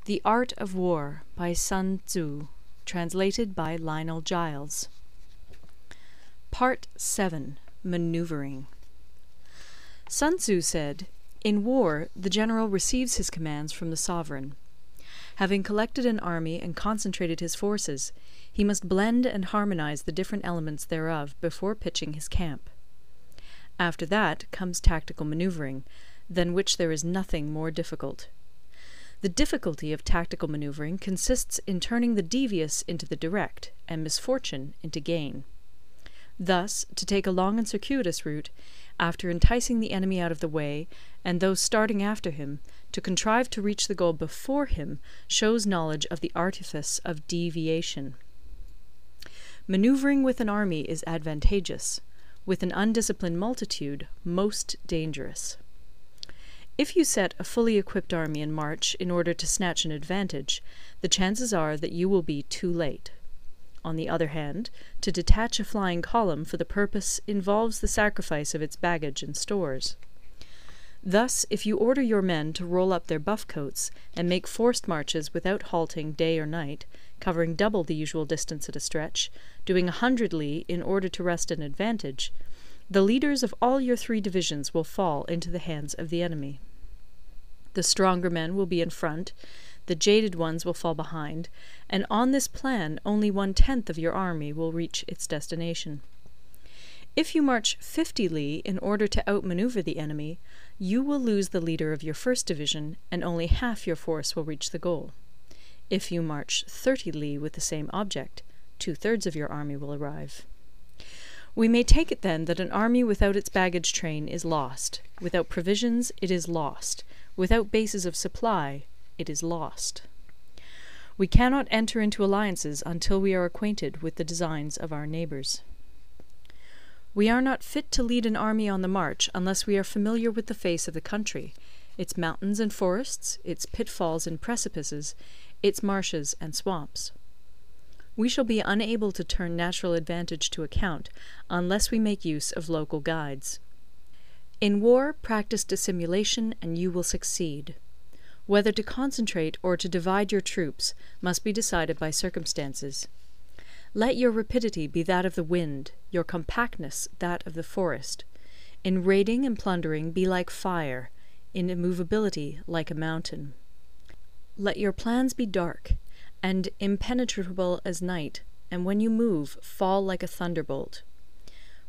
The Art of War by Sun Tzu, translated by Lionel Giles. Part 7. Maneuvering. Sun Tzu said, "In war, the general receives his commands from the sovereign. Having collected an army and concentrated his forces, he must blend and harmonize the different elements thereof before pitching his camp. After that comes tactical maneuvering, than which there is nothing more difficult. The difficulty of tactical maneuvering consists in turning the devious into the direct, and misfortune into gain. Thus, to take a long and circuitous route, after enticing the enemy out of the way, and those starting after him, to contrive to reach the goal before him, shows knowledge of the artifice of deviation. Maneuvering with an army is advantageous; with an undisciplined multitude, most dangerous. If you set a fully equipped army in march in order to snatch an advantage, the chances are that you will be too late. On the other hand, to detach a flying column for the purpose involves the sacrifice of its baggage and stores. Thus, if you order your men to roll up their buff coats, and make forced marches without halting day or night, covering double the usual distance at a stretch, doing 100 li in order to wrest an advantage, the leaders of all your 3 divisions will fall into the hands of the enemy. The stronger men will be in front, the jaded ones will fall behind, and on this plan only 1/10 of your army will reach its destination. If you march 50 li in order to outmaneuver the enemy, you will lose the leader of your first division, and only half your force will reach the goal. If you march 30 li with the same object, 2/3 of your army will arrive. We may take it then that an army without its baggage train is lost; without provisions, it is lost; without bases of supply, it is lost. We cannot enter into alliances until we are acquainted with the designs of our neighbours. We are not fit to lead an army on the march unless we are familiar with the face of the country, its mountains and forests, its pitfalls and precipices, its marshes and swamps. We shall be unable to turn natural advantage to account unless we make use of local guides. In war, practice dissimulation, and you will succeed. Whether to concentrate or to divide your troops must be decided by circumstances. Let your rapidity be that of the wind, your compactness that of the forest. In raiding and plundering be like fire, in immovability like a mountain. Let your plans be dark, and impenetrable as night, and when you move, fall like a thunderbolt.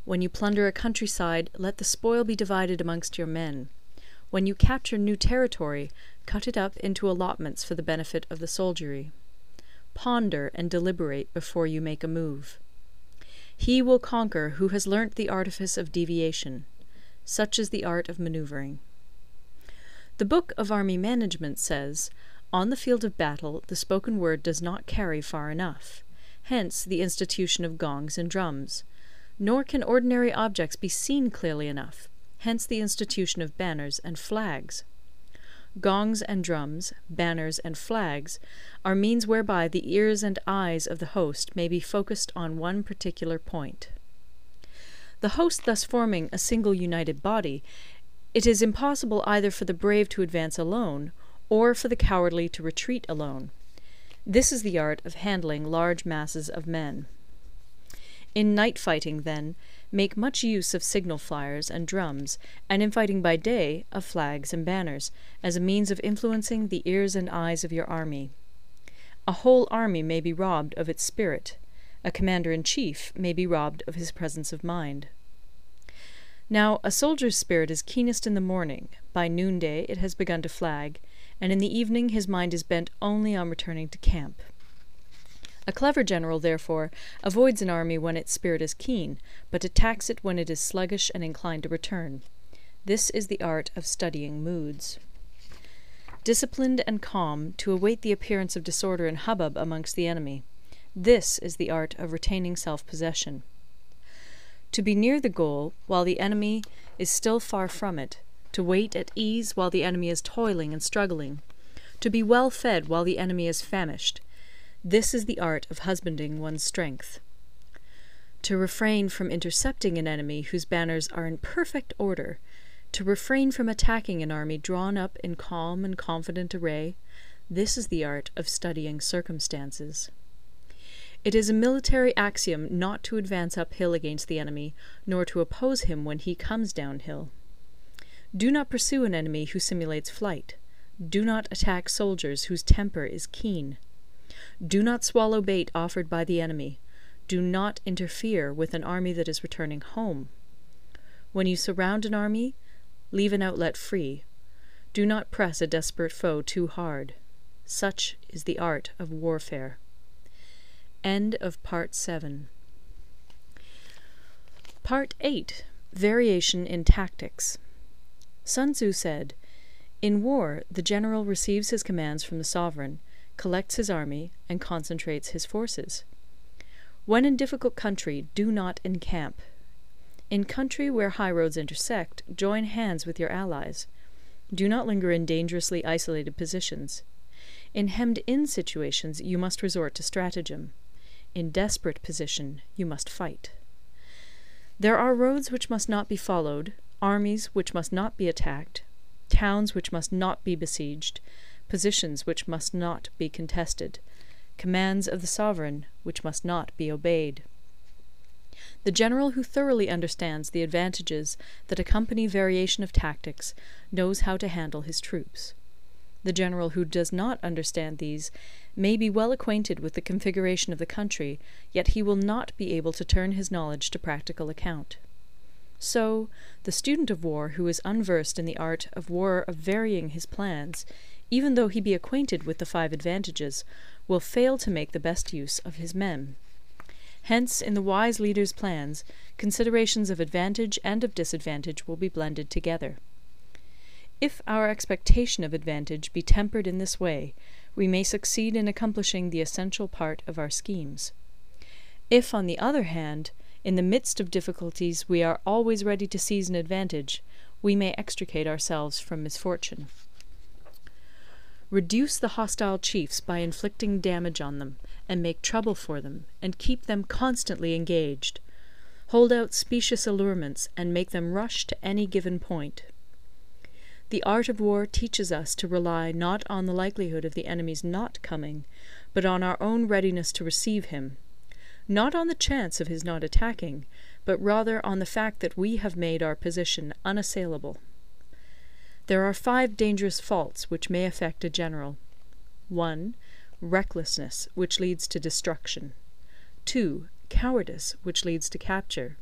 When you plunder a countryside, let the spoil be divided amongst your men. When you capture new territory, cut it up into allotments for the benefit of the soldiery. Ponder and deliberate before you make a move. He will conquer who has learnt the artifice of deviation. Such is the art of manoeuvring. The Book of Army Management says, "On the field of battle the spoken word does not carry far enough. Hence the institution of gongs and drums. Nor can ordinary objects be seen clearly enough. Hence the institution of banners and flags. Gongs and drums, banners and flags, are means whereby the ears and eyes of the host may be focused on one particular point. The host thus forming a single united body, it is impossible either for the brave to advance alone, or for the cowardly to retreat alone. This is the art of handling large masses of men. In night fighting, then, make much use of signal flyers and drums, and in fighting by day, of flags and banners, as a means of influencing the ears and eyes of your army. A whole army may be robbed of its spirit; a commander-in-chief may be robbed of his presence of mind. Now, a soldier's spirit is keenest in the morning; by noonday it has begun to flag, and in the evening his mind is bent only on returning to camp. A clever general, therefore, avoids an army when its spirit is keen, but attacks it when it is sluggish and inclined to return. This is the art of studying moods. Disciplined and calm, to await the appearance of disorder and hubbub amongst the enemy. This is the art of retaining self-possession. To be near the goal while the enemy is still far from it, to wait at ease while the enemy is toiling and struggling, to be well fed while the enemy is famished. This is the art of husbanding one's strength. To refrain from intercepting an enemy whose banners are in perfect order, to refrain from attacking an army drawn up in calm and confident array, This is the art of studying circumstances. It is a military axiom not to advance uphill against the enemy, nor to oppose him when he comes downhill. Do not pursue an enemy who simulates flight. Do not attack soldiers whose temper is keen. Do not swallow bait offered by the enemy. Do not interfere with an army that is returning home. When you surround an army, leave an outlet free. Do not press a desperate foe too hard. Such is the art of warfare. End of Part 7. Part 8. Variation in Tactics. Sun Tzu said, "In war, the general receives his commands from the sovereign, collects his army, and concentrates his forces. When in difficult country, do not encamp. In country where high roads intersect, join hands with your allies. Do not linger in dangerously isolated positions. In hemmed-in situations, you must resort to stratagem. In desperate position, you must fight. There are roads which must not be followed, armies which must not be attacked, towns which must not be besieged, positions which must not be contested, commands of the sovereign which must not be obeyed." The general who thoroughly understands the advantages that accompany variation of tactics knows how to handle his troops. The general who does not understand these may be well acquainted with the configuration of the country, yet he will not be able to turn his knowledge to practical account. So, the student of war who is unversed in the art of war of varying his plans, even though he be acquainted with the 5 advantages, will fail to make the best use of his men. Hence, in the wise leader's plans, considerations of advantage and of disadvantage will be blended together. If our expectation of advantage be tempered in this way, we may succeed in accomplishing the essential part of our schemes. If, on the other hand, in the midst of difficulties we are always ready to seize an advantage, we may extricate ourselves from misfortune. Reduce the hostile chiefs by inflicting damage on them, and make trouble for them, and keep them constantly engaged. Hold out specious allurements, and make them rush to any given point. The art of war teaches us to rely not on the likelihood of the enemy's not coming, but on our own readiness to receive him, not on the chance of his not attacking, but rather on the fact that we have made our position unassailable. There are 5 dangerous faults which may affect a general. 1. Recklessness, which leads to destruction. 2. Cowardice, which leads to capture.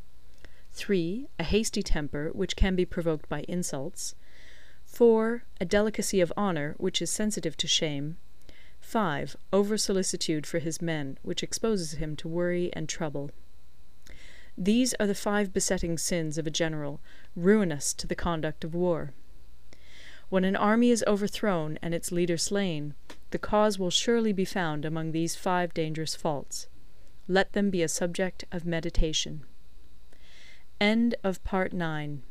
3. A hasty temper, which can be provoked by insults. 4. A delicacy of honour, which is sensitive to shame. 5. Over-solicitude for his men, which exposes him to worry and trouble. These are the 5 besetting sins of a general, ruinous to the conduct of war. When an army is overthrown and its leader slain, the cause will surely be found among these 5 dangerous faults. Let them be a subject of meditation. End of Part 9.